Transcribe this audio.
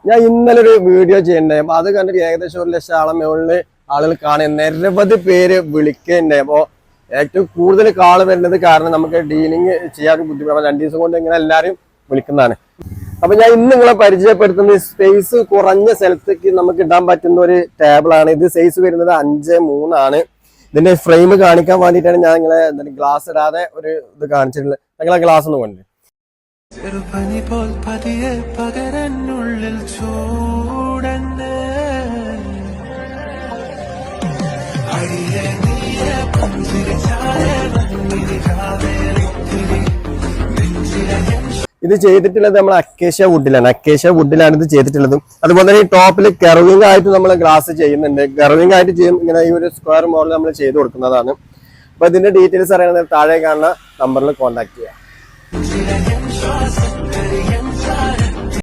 ഞാൻ ഇന്നലെ ഒരു വീഡിയോ ചെയ്യണ്ടേ, അപ്പൊ അത് കണ്ടിട്ട് ഏകദേശം 1,00,000 ആളെ മുകളിൽ ആളുകൾ കാണുക, നിരവധി പേര് വിളിക്കണ്ടേ. അപ്പോ ഏറ്റവും കൂടുതൽ കാള് വരുന്നത് കാരണം നമുക്ക് ഡീലിങ് ചെയ്യാൻ ബുദ്ധിമുട്ടാണ്. 2 ദിവസം കൊണ്ട് ഇങ്ങനെ എല്ലാരും വിളിക്കുന്നതാണ്. അപ്പൊ ഞാൻ ഇന്ന് നിങ്ങളെ പരിചയപ്പെടുത്തുന്ന സ്പേസ് കുറഞ്ഞ സ്ഥലത്തേക്ക് നമുക്ക് ഇടാൻ പറ്റുന്ന ഒരു ടേബിളാണ്. ഇത് സൈസ് വരുന്നത് 5'3" ആണ്. ഇതിന്റെ ഫ്രെയിം കാണിക്കാൻ വേണ്ടിയിട്ടാണ് ഞാൻ നിങ്ങളെ ഗ്ലാസ് ഇടാതെ ഒരു ഇത് കാണിച്ചിട്ടുള്ളത്. നിങ്ങളെ ഗ്ലാസ് ഒന്ന് കൊണ്ട് ഇത് ചെയ്തിട്ടുള്ളത് നമ്മൾ അക്കേഷ്യ വുഡിലാണ് ഇത് ചെയ്തിട്ടുള്ളത്. അതുപോലെ തന്നെ ഈ ടോപ്പിൽ കർവിംഗ് ആയിട്ട് നമ്മൾ ഗ്ലാസ് ചെയ്യുന്നുണ്ട്. കർവിംഗ് ആയിട്ട് ചെയ്യും, ഇങ്ങനെ ഈ ഒരു സ്ക്വയർ മോഡൽ നമ്മൾ ചെയ്ത് കൊടുക്കുന്നതാണ്. അപ്പൊ ഇതിന്റെ ഡീറ്റെയിൽസ് അറിയണമെങ്കിൽ താഴെ കാണുന്ന നമ്പറിൽ കോൺടാക്ട് ചെയ്യാം.